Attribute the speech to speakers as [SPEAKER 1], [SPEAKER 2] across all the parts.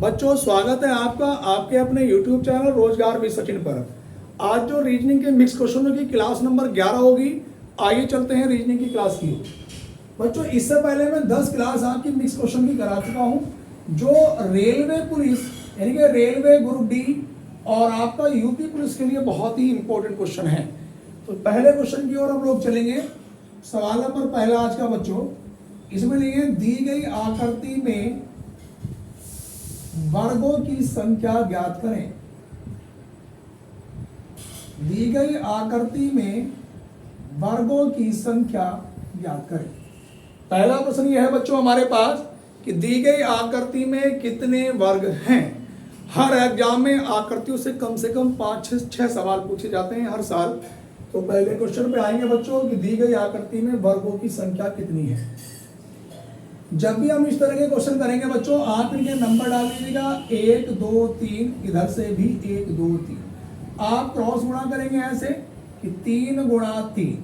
[SPEAKER 1] बच्चों स्वागत है आपका आपके अपने YouTube चैनल रोजगार भी सचिन पर। आज जो रीजनिंग के मिक्स क्वेश्चनों की क्लास नंबर 11 होगी। आइए चलते हैं रीजनिंग की क्लास की। बच्चों इससे पहले मैं 10 क्लास आपकी मिक्स क्वेश्चन की करा चुका हूं, जो रेलवे पुलिस यानी कि रेलवे ग्रुप डी और आपका यूपी पुलिस के लिए बहुत ही इंपॉर्टेंट क्वेश्चन है। तो पहले क्वेश्चन की ओर हम लोग चलेंगे। सवाल नंबर पहला आज का बच्चों, इसमें लिए दी गई आकृति में वर्गों की संख्या ज्ञात करें। दी गई आकृति में वर्गों की संख्या ज्ञात करें। पहला प्रश्न यह है बच्चों हमारे पास कि दी गई आकृति में कितने वर्ग हैं। हर एग्जाम में आकृतियों से कम 5-6 सवाल पूछे जाते हैं हर साल। तो पहले क्वेश्चन पे आएंगे बच्चों कि दी गई आकृति में वर्गों की संख्या कितनी है। जब भी हम इस तरह के क्वेश्चन करेंगे बच्चों, आप इनके नंबर डाल दीजिएगा 1 2 3, इधर से भी 1 2 3। आप क्रॉस गुणा करेंगे ऐसे कि 3 गुणा 3,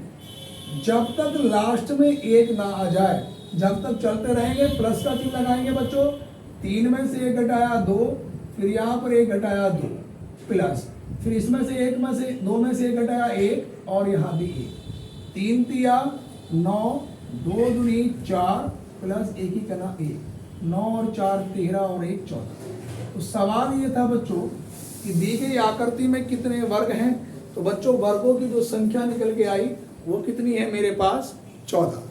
[SPEAKER 1] जब तक लास्ट में 1 ना आ जाए, जब तक चलते रहेंगे प्लस का चिन्ह लगाएंगे बच्चों। 3 में से 1 घटाया 2, फिर यहाँ पर 1 घटाया 2 प्लस, फिर इसमें से 1 में से 2 में से 1 घटाया 1 और यहाँ भी 1। 3 तिया 9, 2 दूनी 4 प्लस 1 ही करना 1, 9 और 4 13 और 1 14। तो सवाल ये था बच्चों कि दी गई आकृति में कितने वर्ग हैं। तो बच्चों वर्गों की जो संख्या निकल के आई वो कितनी है मेरे पास 14।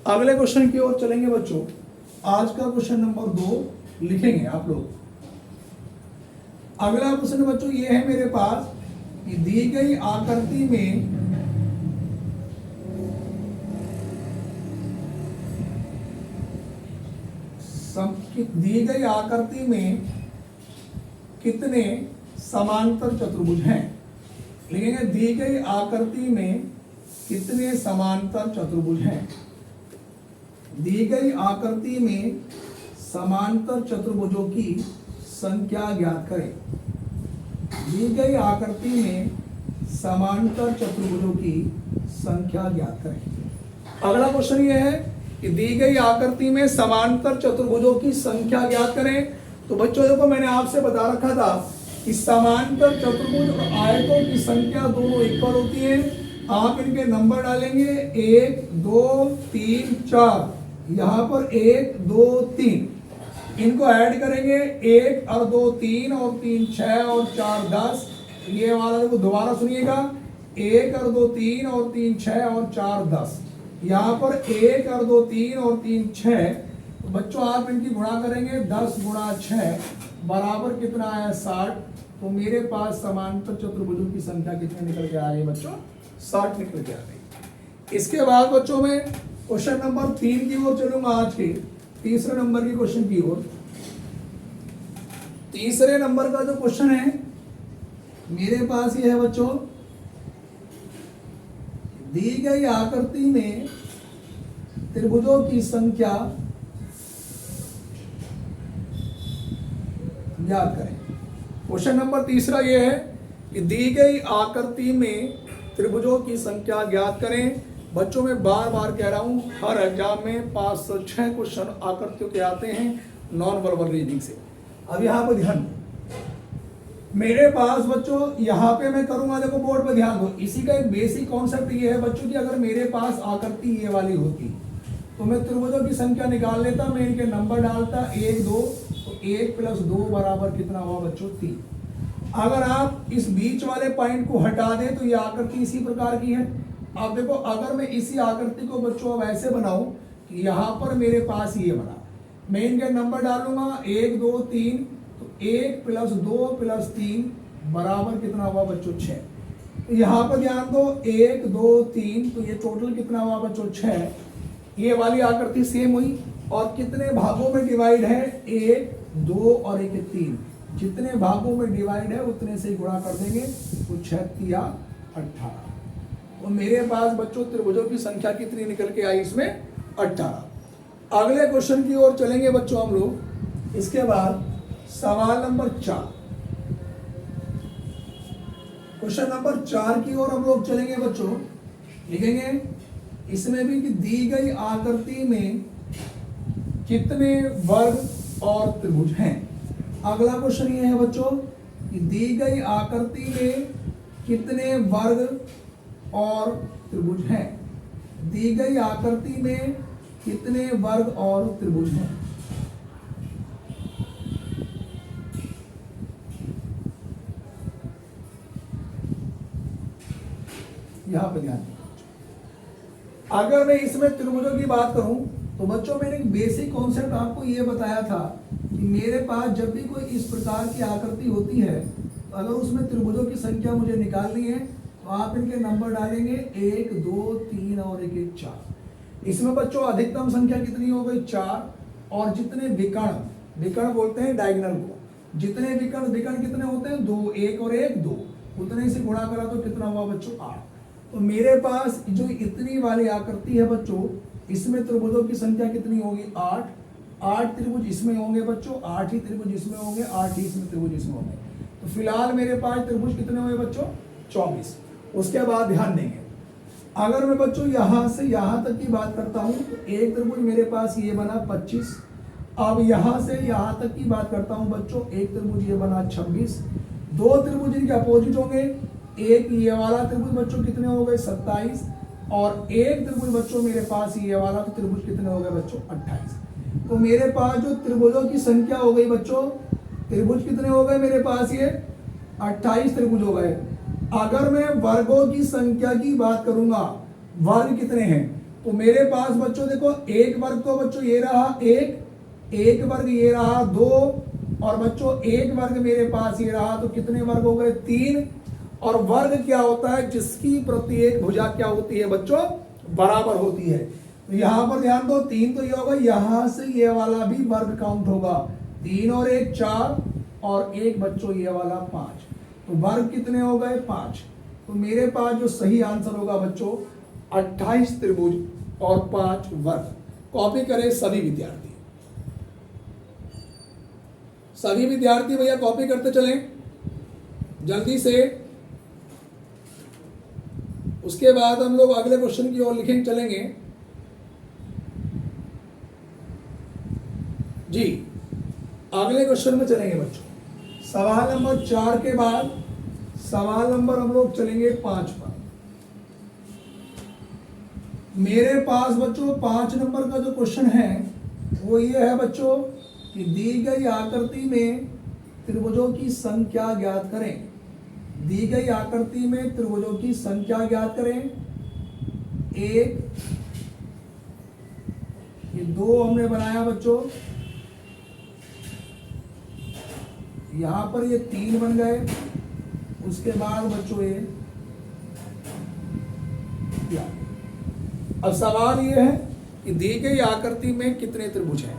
[SPEAKER 1] अगले क्वेश्चन की ओर चलेंगे बच्चों। आज का क्वेश्चन नंबर 2 लिखेंगे आप लोग। अगला क्वेश्चन बच्चों ये है मेरे पास कि दी गई आकृति में दी गई आकृति में कितने समांतर चतुर्भुज हैं। लिखेंगे दी गई आकृति में कितने समांतर चतुर्भुज हैं। दी गई आकृति में समांतर चतुर्भुजों की संख्या ज्ञात करें। दी गई आकृति में समांतर चतुर्भुजों की संख्या ज्ञात करें। अगला क्वेश्चन ये है कि दी गई आकृति में समांतर चतुर्भुजों की संख्या ज्ञात करें। तो बच्चों देखो मैंने आपसे बता रखा था कि समांतर चतुर्भुज और आयतों की संख्या दोनों इक्वल होती है। आप इनके नंबर डालेंगे 1 2 3 4, यहाँ पर 1 2 3, इनको ऐड करेंगे 1 और 2 3 और 3 6 और 4 10। ये वाला देखो दोबारा सुनिएगा, 1 और 2 3 और 3 6 और 4 10। यहाँ पर 1 और 2 3 और 3 6। तो बच्चों आप इनकी गुणा करेंगे 10 गुणा 6 बराबर कितना है 60। तो मेरे पास समांतर चतुर्भुजों की संख्या कितनी निकल के आ गई बच्चों 60 निकल के आ गई। इसके बाद बच्चों में क्वेश्चन नंबर 3 की ओर चलूंगा। आज के तीसरे नंबर के क्वेश्चन की ओर। तीसरे नंबर का जो क्वेश्चन है मेरे पास ये है बच्चों, दी गई आकृति में त्रिभुजों की संख्या ज्ञात करें। क्वेश्चन नंबर तीसरा ये है कि दी गई आकृति में त्रिभुजों की संख्या ज्ञात करें। बच्चों में बार बार कह रहा हूं हर एग्जाम में 5 से 6 क्वेश्चन आकृतियों के आते हैं नॉन वर्बल रीडिंग से। अब यहाँ पर ध्यान मेरे पास बच्चों, यहाँ पे मैं करूंगा देखो बोर्ड पे ध्यान दो। इसी का एक बेसिक कॉन्सेप्ट ये है बच्चों कि अगर मेरे पास आकृति ये वाली होती तो मैं त्रिभुजों की संख्या निकाल लेता, मैं इनके नंबर डालता 1 2, तो 1 + 2 बराबर कितना हुआ बच्चों 3। अगर आप इस बीच वाले पॉइंट को हटा दें तो ये आकृति इसी प्रकार की है। अब देखो अगर मैं इसी आकृति को बच्चों अब ऐसे बनाऊं कि यहाँ पर मेरे पास ये बना, मैं इनके नंबर डालूंगा 1 2 3, तो 1 + 2 + 3 बराबर कितना हुआ बच्चों 6। तो यहाँ पर ध्यान दो 1 2 3, तो ये टोटल कितना हुआ बच्चों 6। ये वाली आकृति सेम हुई और कितने भागों में डिवाइड है 1 2 और 1 3। जितने भागों में डिवाइड है उतने से गुणा कर देंगे तो 6 या 18। तो मेरे पास बच्चों त्रिभुजों की संख्या कितनी निकल के आई इसमें 18। अगले क्वेश्चन की ओर चलेंगे बच्चों हम लोग। इसके बाद सवाल नंबर 4, क्वेश्चन नंबर 4 की ओर हम लोग चलेंगे बच्चों। लिखेंगे इसमें भी कि दी गई आकृति में कितने वर्ग और त्रिभुज हैं। अगला क्वेश्चन ये है बच्चों कि दी गई आकृति में कितने वर्ग और त्रिभुज हैं। दी गई आकृति में कितने वर्ग और त्रिभुज हैं। यहां पर ध्यान दें। अगर मैं इसमें त्रिभुजों की बात करूं तो बच्चों मैंने एक बेसिक कॉन्सेप्ट आपको ये बताया था कि मेरे पास जब भी कोई इस प्रकार की आकृति होती है तो अगर उसमें त्रिभुजों की संख्या मुझे निकालनी है तो आप इनके नंबर डालेंगे 1 2 3 और 1 1 4। इसमें बच्चों अधिकतम संख्या कितनी हो गई 4 और जितने विकर्ण बोलते हैं डायगोनल को, जितने विकर्ण कितने होते हैं 2, 1 और 1 2, उतने से गुणा करा तो कितना हुआ बच्चों 8। तो मेरे पास जो इतनी वाली आकृति है बच्चों इसमें त्रिभुजों की संख्या कितनी होगी 8 त्रिभुज इसमें होंगे बच्चों, 8 ही त्रिभुज इसमें होंगे, 8 ही इसमें त्रिभुज इसमें होंगे। तो फिलहाल मेरे पास त्रिभुज कितने हुए बच्चों 24। उसके बाद ध्यान देंगे अगर मैं बच्चों यहां से यहां तक की बात करता हूं तो एक त्रिभुज मेरे पास ये बना 25। अब यहां से यहां तक की बात करता हूं बच्चों एक त्रिभुज ये बना 26। दो त्रिभुज इनके अपोजिट होंगे, एक ये वाला त्रिभुज बच्चों कितने हो गए 27 और एक त्रिभुज बच्चों मेरे पास ये वाला तो त्रिभुज कितने हो गए बच्चों 28। तो मेरे पास जो त्रिभुजों की संख्या हो गई बच्चों, त्रिभुज कितने हो गए मेरे पास ये 28 त्रिभुज हो गए। अगर मैं वर्गों की संख्या की बात करूंगा वर्ग कितने हैं तो मेरे पास बच्चों देखो एक वर्ग तो बच्चों ये रहा एक वर्ग ये रहा 2 और बच्चों एक वर्ग मेरे पास ये रहा तो कितने वर्ग हो गए 3। और वर्ग क्या होता है जिसकी प्रत्येक भुजा क्या होती है बच्चों बराबर होती है। तो यहां पर ध्यान दो 3 तो ये होगा, यहां से ये वाला भी वर्ग काउंट होगा 3 और 1 4 और एक बच्चों ये वाला 5। तो वर्ग कितने हो गए 5। तो मेरे पास जो सही आंसर होगा बच्चों 28 त्रिभुज और 5 वर्ग। कॉपी करें सभी विद्यार्थी भैया कॉपी करते चलें जल्दी से। उसके बाद हम लोग अगले क्वेश्चन की ओर लिखेंगे चलेंगे जी। अगले क्वेश्चन में चलेंगे बच्चों सवाल नंबर 4 के बाद सवाल नंबर हम लोग चलेंगे 5 पर। मेरे पास बच्चों 5 नंबर का जो क्वेश्चन है वो ये है बच्चों कि दी गई आकृति में त्रिभुजों की संख्या ज्ञात करें। दी गई आकृति में त्रिभुजों की संख्या ज्ञात करें। 1 ये 2 हमने बनाया बच्चों, यहां पर ये 3 बन गए। उसके बाद बच्चों ये अब सवाल ये है कि दी गई आकृति में कितने त्रिभुज हैं।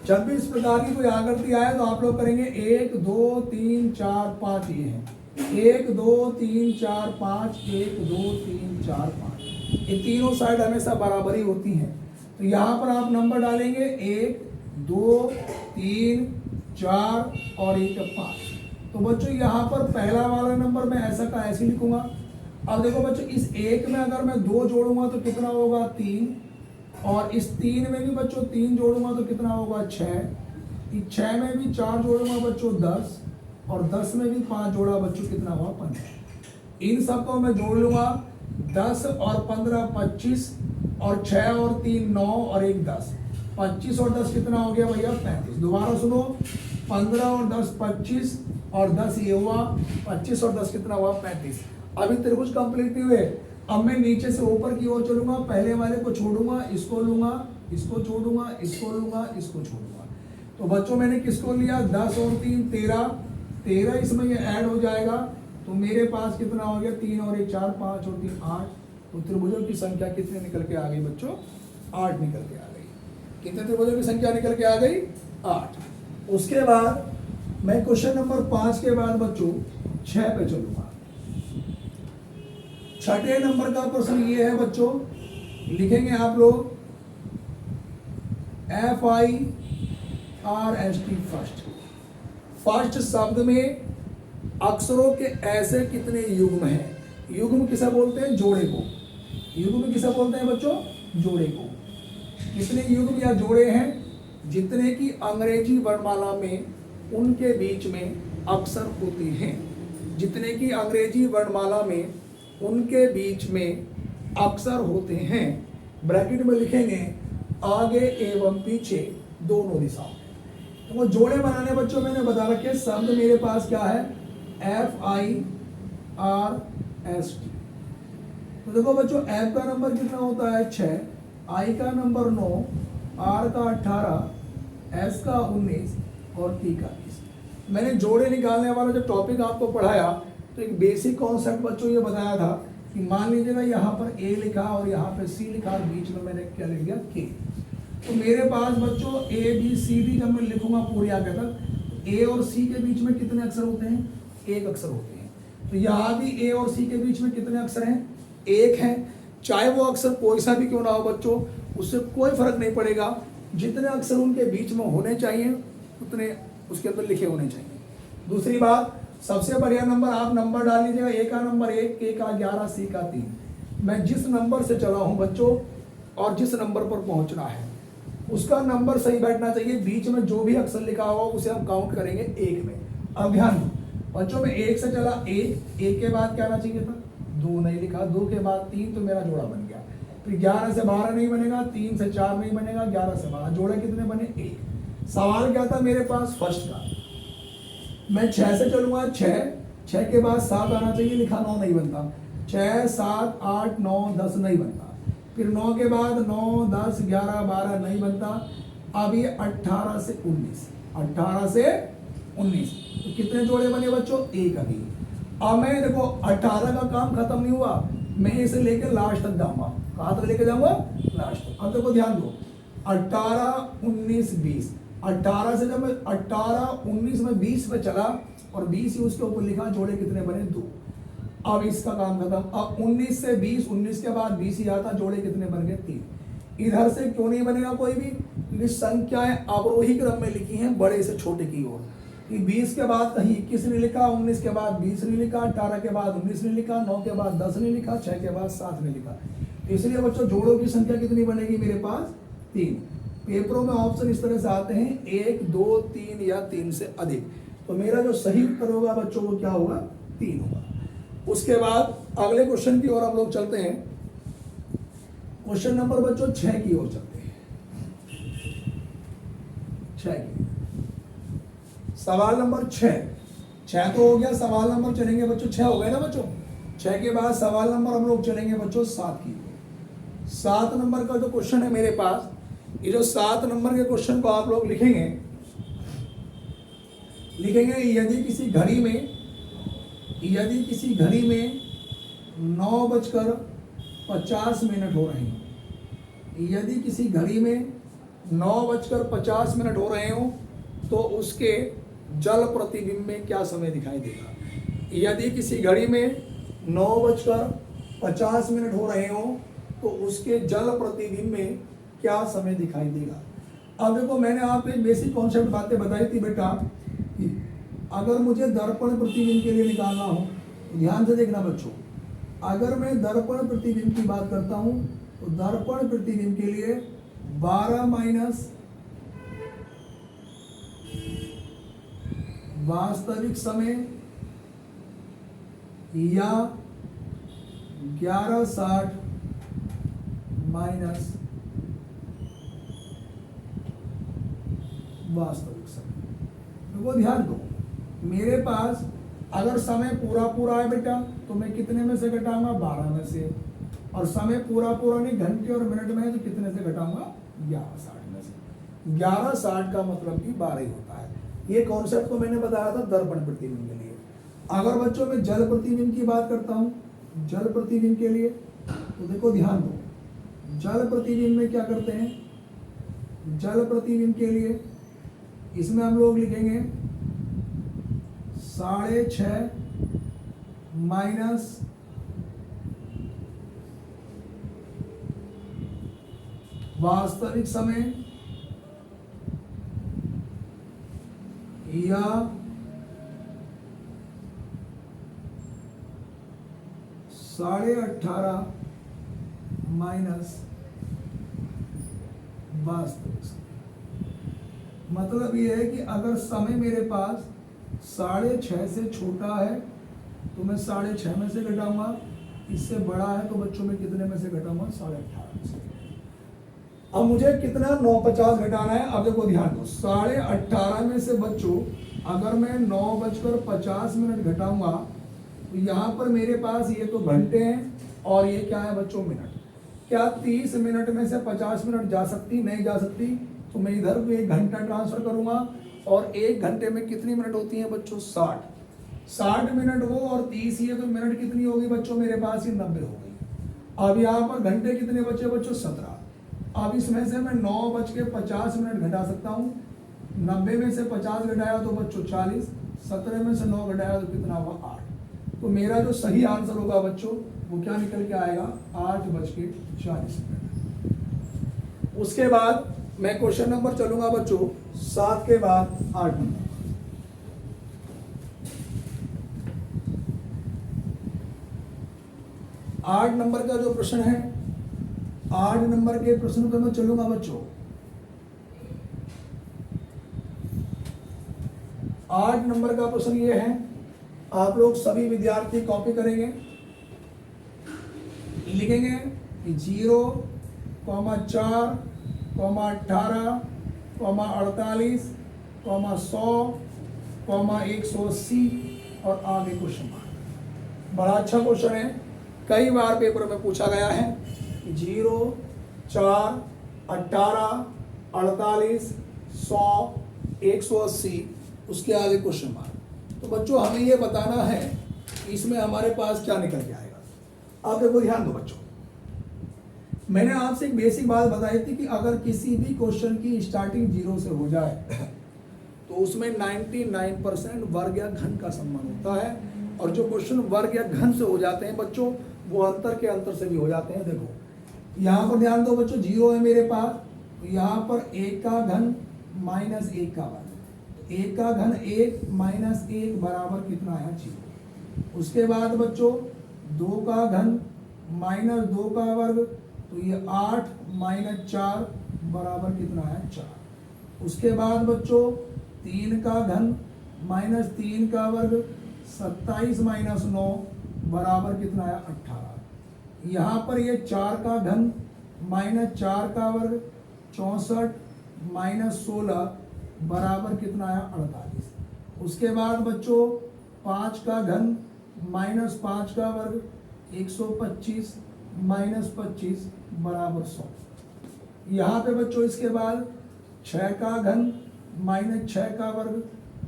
[SPEAKER 1] जब भी इस प्रकार की कोई आकृति आए तो आप लोग करेंगे 1 2 3 4 5 ये है 1 2 3 4 5 1 2 3 4 5। ये तीनों साइड हमेशा बराबरी होती हैं। तो यहाँ पर आप नंबर डालेंगे 1 2 3 4 और 1 5। तो बच्चों यहाँ पर पहला वाला नंबर मैं ऐसा का ऐसे लिखूंगा। अब देखो बच्चों इस 1 में अगर मैं 2 जोड़ूंगा तो कितना होगा 3 और इस 3 में भी बच्चों 3 जोड़ूंगा तो कितना होगा 6। इस 6 में भी 4 जोड़ूंगा बच्चों 10 और 10 में भी 5 जोड़ा बच्चों कितना हुआ 15। इन सबको मैं जोड़ लूंगा 10 और 15 25 और 6 और 3 9 और 1 10। 25 और 10 कितना हो गया भैया 35। दोबारा सुनो 15 और 10 25 और 10 ये हुआ 25 और 10 कितना हुआ 35। अभी त्रिभुज कंप्लीट नहीं हुए। अब मैं नीचे से ऊपर की ओर चलूंगा, पहले वाले को छोड़ूंगा, इसको लूंगा, इसको छोड़ूंगा, इसको लूंगा, इसको छोड़ूंगा। तो बच्चों मैंने किसको लिया 10 और 3 13 इसमें ये ऐड हो जाएगा। तो मेरे पास कितना हो गया 3 और 1 4 5 और 3 8। तो त्रिभुजों की संख्या कितने निकल के आ गई बच्चों 8 निकल के आ गई। कितने त्रिभुजों की संख्या निकल के आ गई 8। उसके बाद मैं क्वेश्चन नंबर 5 के बाद बच्चों 6 पे चलूंगा। छठे नंबर का प्रश्न ये है बच्चों, लिखेंगे आप लोग FIRST फर्स्ट शब्द में अक्षरों के ऐसे कितने युग्म हैं। युग्म किसे बोलते हैं जोड़े को। युग्म किसे बोलते हैं बच्चों जोड़े को। कितने युग्म या जोड़े हैं जितने की अंग्रेजी वर्णमाला में उनके बीच में अक्षर होते हैं। जितने की अंग्रेजी वर्णमाला में उनके बीच में अक्षर होते हैं। ब्रैकेट में लिखेंगे आगे एवं पीछे दोनों दिशाओं में। तो वो जोड़े बनाने बच्चों मैंने बता रखे, शब्द मेरे पास क्या है, FIRST। तो देखो बच्चों, F का नंबर कितना होता है 6, I का नंबर 9, R का 18, S का 19 और T का 20। मैंने जोड़े निकालने वाला जो टॉपिक आपको पढ़ाया तो एक बेसिक कॉन्सेप्ट बच्चों ये बताया था कि मान लीजिएगा यहाँ पर A लिखा और यहाँ पे C लिखा और बीच में मैंने क्या लिख दिया K। तो मेरे पास बच्चों ABCD जब मैं लिखूंगा पूरी आगे तक, A और C के बीच में कितने अक्षर होते हैं, एक अक्षर होते हैं। तो यहाँ भी A और C के बीच में कितने अक्षर हैं, एक है। चाहे वो अक्षर कोई सा भी क्यों ना हो बच्चों, उससे कोई फर्क नहीं पड़ेगा, जितने अक्षर उनके बीच में होने चाहिए उतने उसके अंदर लिखे होने चाहिए। दूसरी बात, सबसे बढ़िया नंबर आप नंबर डाल लीजिएगा, A का नंबर 1, K का 11, C का 3। मैं जिस नंबर से चला हूं बच्चों और जिस नंबर पर पहुंचना है उसका नंबर सही बैठना चाहिए। बीच में जो भी अक्षर लिखा होगा उसे हम काउंट करेंगे 1 में। अब ध्यान दो बच्चों, में 1 से चला 1 के बाद क्या आना चाहिए था, 2 नहीं लिखा, 2 के बाद 3, तो मेरा जोड़ा बन गया। फिर 11 से 12 नहीं बनेगा, 3 से 4 नहीं बनेगा, 11 से 12, जोड़े कितने बने, 1। सवाल क्या था मेरे पास फर्स्ट का, मैं 6 से चलूंगा 6 के बाद 7 आना चाहिए, लिखा 9 नहीं बनता, 6, 7, 8, 9, 10 नहीं बनता। फिर 9 के बाद 9, 10, 11, 12 नहीं बनता। अब ये 18 से 19, 18 से 19, तो कितने जोड़े बने बच्चों, 1 अभी। अब मैं देखो 18 का काम खत्म नहीं हुआ, मैं इसे लेकर लास्ट तक जाऊंगा। कहाँ तक लेके जाऊंगा, लास्ट तक। अब देखो ध्यान दो, 18, 19, 20, 18 से जब मैं 18, 19 में 20 पे चला और 20 ही उसके ऊपर लिखा, जोड़े कितने बने, 2। अब इसका काम खत्म। अब 19 से 20, 19 के बाद 20 ही आता, जोड़े कितने बन गए, 3। इधर से क्यों नहीं बनेगा कोई भी, क्योंकि संख्याएं अवरोही क्रम में लिखी हैं बड़े से छोटे की ओर। 20 के बाद कहीं 21 नहीं लिखा, 19 के बाद 20 नहीं लिखा, 18 के बाद 19 नहीं लिखा, 9 के बाद 10 नहीं लिखा, 6 के बाद 7 नहीं लिखा। इसलिए बच्चों जोड़ों की संख्या कितनी बनेगी मेरे पास, 3। पेपरों में ऑप्शन इस तरह से आते हैं 1, 2, 3 या 3 से अधिक। तो मेरा जो सही उत्तर होगा बच्चों वो क्या होगा, 3 होगा। उसके बाद अगले क्वेश्चन की ओर हम लोग चलते हैं। क्वेश्चन नंबर बच्चों 6 की ओर चलते हैं। 6 की सवाल नंबर 6 तो हो गया। सवाल नंबर चलेंगे बच्चों, 6 हो गए ना बच्चों। 6 के बाद सवाल नंबर हम लोग चलेंगे बच्चों 7 की। 7 नंबर का जो क्वेश्चन है मेरे पास, ये जो 7 नंबर के क्वेश्चन को आप लोग लिखेंगे यदि किसी घड़ी में 9:50 हो रहे हैं, यदि किसी घड़ी में 9:50 हो रहे हो तो उसके जल प्रतिबिंब में क्या समय दिखाई देगा। यदि किसी घड़ी में 9:50 हो रहे हो तो उसके जल प्रतिबिंब में क्या समय दिखाई देगा। अब देखो मैंने आपको एक बेसिक कॉन्सेप्ट बातें बताई थी बेटा, अगर मुझे दर्पण प्रतिबिंब के लिए निकालना हो तो ध्यान से देखना बच्चों, अगर मैं दर्पण प्रतिबिंब की बात करता हूं तो दर्पण प्रतिबिंब के लिए 12 माइनस वास्तविक समय या 11:60 माइनस वास्तविक समय। तो वो ध्यान दो, मेरे पास अगर समय पूरा है बेटा तो मैं कितने में से घटाऊंगा, 12 में से। और समय पूरा नहीं, घंटे और मिनट में है तो कितने से घटाऊंगा, 11:60 में से। 11:60 का मतलब कि 12 ही होता है। ये कॉन्सेप्ट को मैंने बताया था दर्पण प्रतिबिंब के लिए। अगर बच्चों में जल प्रतिबिंब की बात करता हूं, जल प्रतिबिंब के लिए तो देखो ध्यान दो, जल प्रतिबिंब में क्या करते हैं, जल प्रतिबिंब के लिए इसमें हम लोग लिखेंगे 6.5 माइनस वास्तविक समय या 18.5 माइनस वास्तविक समय। मतलब ये है कि अगर समय मेरे पास 6:30 से छोटा है तो मैं 6:30 में से घटाऊंगा, इससे बड़ा है तो बच्चों में कितने में से घटाऊंगा? 18:30 में से। अब मुझे कितना 9:50 घटाना है? अब देखो ध्यान दो, 18:30 में से बच्चों अगर मैं 9:50 घटाऊंगा तो यहाँ पर मेरे पास ये तो घंटे हैं और ये क्या है बच्चों? मिनट। क्या 30 मिनट में से 50 मिनट जा सकती? नहीं जा सकती। तो मैं इधर भी 1 घंटा ट्रांसफर करूंगा और 1 घंटे में कितनी मिनट होती हैं बच्चों? 60 मिनट वो और 30 ये तो मिनट कितनी होगी बच्चों मेरे पास? ये 90 हो गई। अब यहाँ पर घंटे कितने बचे बच्चों? 17। अब इसमें से मैं 9:50 घटा सकता हूँ। 90 में से 50 घटाया तो बच्चों 40, 17 में से 9 घटाया तो कितना हुआ? 8। तो मेरा जो सही आंसर होगा बच्चों वो क्या निकल के आएगा? 8:40। उसके बाद मैं क्वेश्चन नंबर चलूंगा बच्चों 7 के बाद 8 नंबर। 8 नंबर का जो प्रश्न है, 8 नंबर के प्रश्न पर मैं चलूंगा बच्चों। 8 नंबर का प्रश्न ये है, आप लोग सभी विद्यार्थी कॉपी करेंगे, लिखेंगे 0, 4, 18, 48, 100, 180 और आगे क्वेश्चन मार्क। बड़ा अच्छा क्वेश्चन है, कई बार पेपर में पूछा गया है। 0, 4, 18, 48, 100, 180 उसके आगे क्वेश्चन मार्क। तो बच्चों हमें ये बताना है कि इसमें हमारे पास क्या निकल के आएगा। अब देखो ध्यान दो बच्चों, मैंने आपसे एक बेसिक बात बताई थी कि अगर किसी भी क्वेश्चन की स्टार्टिंग 0 से हो जाए तो उसमें 99% वर्ग या घन का संबंध होता है, और जो क्वेश्चन वर्ग या घन से हो जाते हैं बच्चों वो अंतर के अंतर से भी हो जाते हैं। देखो यहाँ पर ध्यान दो बच्चों, 0 है मेरे पास, तो यहाँ पर 1 का घन माइनस 1 का वर्ग, 1 का घन 1 माइनस 1 बराबर कितना है? 0। उसके बाद बच्चों 2 का घन माइनस 2 का वर्ग, तो ये 8 माइनस 4 बराबर कितना है? 4। उसके बाद बच्चों 3 का घन माइनस 3 का वर्ग, 27 माइनस 9 बराबर कितना है? 18। यहाँ पर ये 4 का घन माइनस 4 का वर्ग, 64 माइनस 16 बराबर कितना है? 48। उसके बाद बच्चों 5 का घन माइनस 5 का वर्ग, 125 माइनस 25 बराबर 100। यहाँ पे बच्चों इसके बाद 6 का घन माइनस 6 का वर्ग,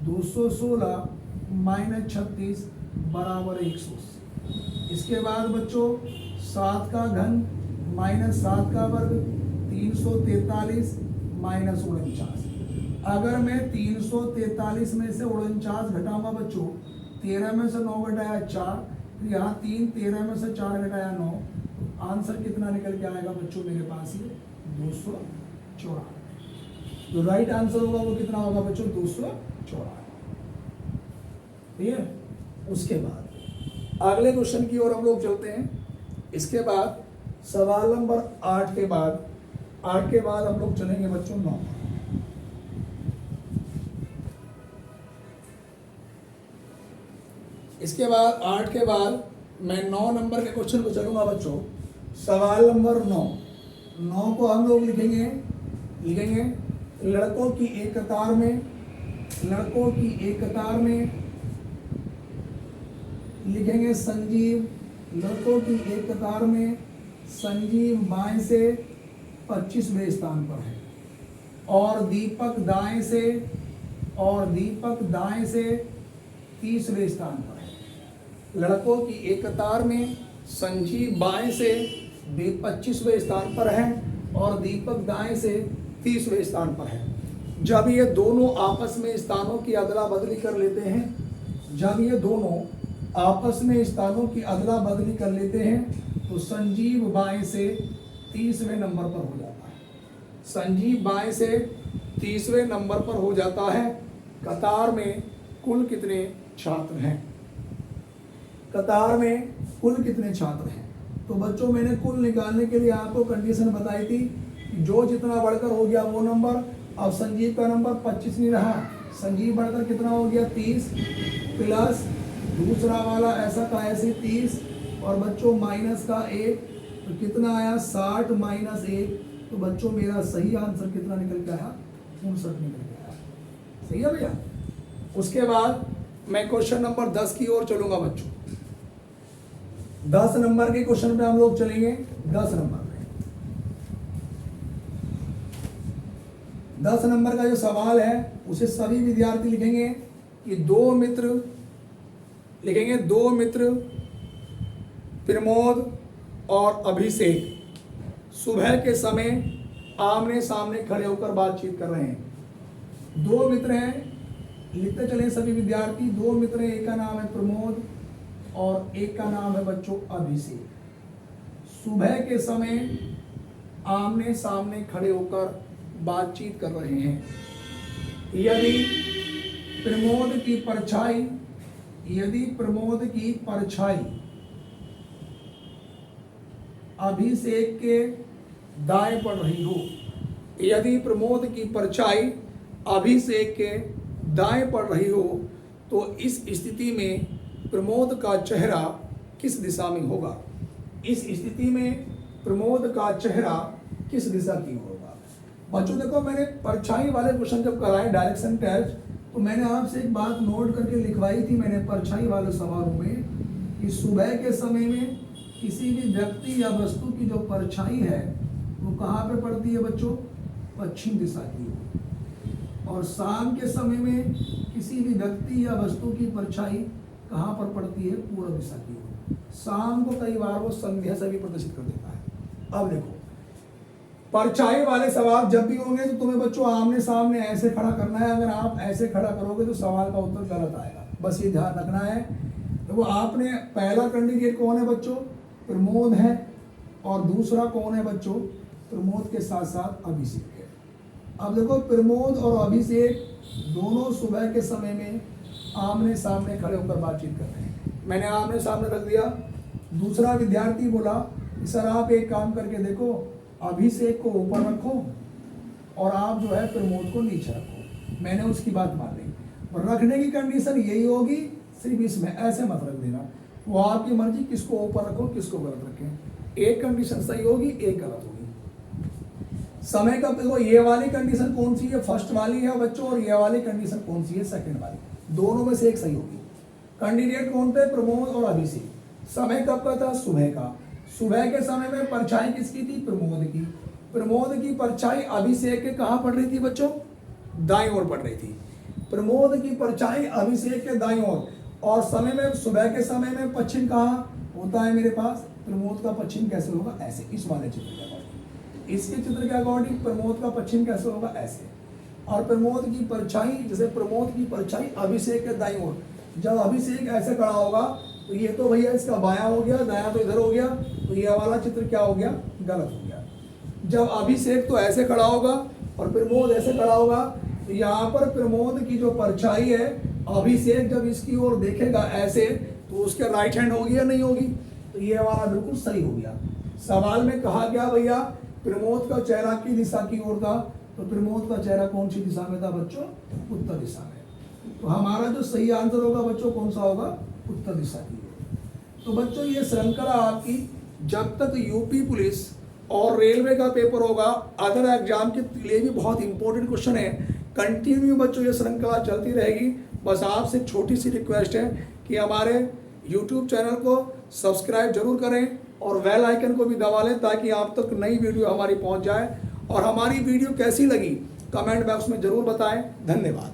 [SPEAKER 1] 216 माइनस 36 बराबर 180। इसके बाद बच्चों 7 का घन माइनस 7 का वर्ग, 343 माइनस 49। अगर मैं 343 में से 49 घटाऊंगा बच्चों, 13 में से 9 घटाया 4, यहाँ 3, 13 में से 4 घटाया 9, आंसर कितना निकल के आएगा बच्चों मेरे पास? ये 294। जो राइट आंसर होगा वो कितना होगा बच्चों? 294। ठीक है। उसके बाद अगले क्वेश्चन की ओर हम लोग चलते हैं। इसके बाद सवाल नंबर 8 के बाद हम लोग चलेंगे बच्चों 9। इसके बाद 8 के बाद मैं 9 नंबर के क्वेश्चन को चलूंगा बच्चों। सवाल नंबर 9 को हम लोग लिखेंगे लड़कों की एक कतार में लिखेंगे संजीव। लड़कों की एक कतार में संजीव बाएं से 25वें स्थान पर है और दीपक दाएं से 30वें स्थान पर है। लड़कों की एक कतार में संजीव बाएं से 25वें स्थान पर है और दीपक दाएं से 30वें स्थान पर है। जब ये दोनों आपस में स्थानों की अदला बदली कर लेते हैं, तो संजीव बाएं से 30वें नंबर पर हो जाता है। संजीव बाएं से 30वें नंबर पर हो जाता है। कतार में कुल कितने छात्र हैं? तो बच्चों मैंने कुल निकालने के लिए आपको कंडीशन बताई थी, जो जितना बढ़कर हो गया वो नंबर, अब संजीव का नंबर 25 नहीं रहा, संजीव बढ़कर कितना हो गया 30 प्लस दूसरा वाला ऐसा का ऐसे 30 और बच्चों माइनस का 1, तो कितना आया 60 माइनस 1। तो बच्चों मेरा सही आंसर कितना निकल के आया 59 निकल के आया। सही है भैया। उसके बाद मैं क्वेश्चन नंबर 10 की ओर चलूंगा बच्चों। 10 नंबर के क्वेश्चन पे हम लोग चलेंगे। 10 नंबर पे 10 नंबर का जो सवाल है उसे सभी विद्यार्थी लिखेंगे कि दो मित्र प्रमोद और अभिषेक सुबह के समय आमने सामने खड़े होकर बातचीत कर रहे हैं। दो मित्र हैं, लिखते चले सभी विद्यार्थी। दो मित्र हैं, एक का नाम है प्रमोद और एक का नाम है बच्चों अभिषेक। सुबह के समय आमने सामने खड़े होकर बातचीत कर रहे हैं। यदि प्रमोद की परछाई अभिषेक के दाएं पड़ रही हो, यदि प्रमोद की परछाई अभिषेक के दाएं पड़ रही हो, तो इस स्थिति में प्रमोद का चेहरा किस दिशा में होगा? इस स्थिति में प्रमोद का चेहरा किस दिशा की होगा? बच्चों देखो, मैंने परछाई वाले क्वेश्चन जब कराए डायरेक्शन टेस्ट, तो मैंने आपसे एक बात नोट करके लिखवाई थी मैंने परछाई वाले सवालों में कि सुबह के समय में किसी भी व्यक्ति या वस्तु की जो परछाई है वो कहाँ पे पड़ती है बच्चों? पश्चिम दिशा की ओर। और शाम के समय में किसी भी व्यक्ति या वस्तु की परछाई कहाँ पर पड़ती है? पूर्व दिशा की ओर। शाम को कई बार वो संध्या से भी प्रदर्शित कर देता है। अब देखो, परछाई वाले सवाल जब भी होंगे तो तुम्हें बच्चों आमने सामने ऐसे खड़ा करना है। अगर आप ऐसे खड़ा करोगे तो सवाल का उत्तर गलत आएगा, बस ये ध्यान रखना है। तो वो आपने पहला कैंडिडेट कौन है बच्चों? प्रमोद है। और दूसरा कौन है बच्चों? प्रमोद के साथ साथ अभिषेक है। अब देखो, प्रमोद और अभिषेक दोनों सुबह के समय में आमने सामने खड़े होकर बातचीत कर रहे हैं। मैंने आमने सामने रख दिया। दूसरा विद्यार्थी बोला सर आप एक काम करके देखो, अभिषेक को ऊपर रखो और आप जो है प्रमोद को नीचे रखो। मैंने उसकी बात मान ली। और रखने की कंडीशन यही होगी, सिर्फ इसमें ऐसे मत रख देना, वो आपकी मर्जी, किसको ऊपर रखो किसको गलत रखें। एक कंडीशन सही होगी, एक गलत होगी। समय का देखो, ये वाली कंडीशन कौन सी है? फर्स्ट वाली है बच्चों। और ये वाली कंडीशन कौन सी है? सेकंड वाली। दोनों में से एक सही होगी। कैंडिडेट कौन थे? प्रमोद और अभिषेक। समय कब का था? सुबह का। सुबह के समय में परछाई किसकी थी? प्रमोद की। प्रमोद की परछाई अभिषेक के कहाँ पड़ रही थी बच्चों? दाईं ओर पड़ रही थी। प्रमोद की परछाई अभिषेक के दाईं ओर। और समय में सुबह के समय में पश्चिम कहाँ होता है मेरे पास? प्रमोद का पश्चिम कैसे होगा? ऐसे। इस वाले चित्र के अकॉर्डिंग, इसके चित्र के अकॉर्डिंग प्रमोद का पश्चिम कैसे होगा? ऐसे। और प्रमोद की परछाई, जैसे प्रमोद की परछाई अभिषेक के दाईं ओर, जब अभिषेक ऐसे खड़ा होगा तो ये तो भैया इसका बायां हो गया, दायां तो इधर हो गया, तो ये वाला चित्र क्या हो गया? गलत हो गया। जब अभिषेक तो ऐसे खड़ा होगा और प्रमोद ऐसे खड़ा होगा, तो यहाँ पर प्रमोद की जो परछाई है, अभिषेक जब इसकी ओर देखेगा ऐसे, तो उसके राइट हैंड होगी या नहीं होगी? तो ये वाला बिल्कुल सही हो गया। सवाल में कहा गया भैया प्रमोद का चेहरा की दिशा की ओर था, तो प्रमोद का चेहरा कौन सी दिशा में था बच्चों? उत्तर दिशा में। तो हमारा जो सही आंसर होगा बच्चों कौन सा होगा? उत्तर दिशा की ओर। तो बच्चों ये श्रृंखला आपकी जब तक यूपी पुलिस और रेलवे का पेपर होगा, अदर एग्जाम के लिए भी बहुत इंपॉर्टेंट क्वेश्चन है, कंटिन्यू बच्चों ये श्रृंखला चलती रहेगी। बस आपसे छोटी सी रिक्वेस्ट है कि हमारे YouTube चैनल को सब्सक्राइब जरूर करें और बेल आइकन को भी दबा लें ताकि आप तक नई वीडियो हमारी पहुंच जाए। और हमारी वीडियो कैसी लगी कमेंट बॉक्स में जरूर बताएं। धन्यवाद।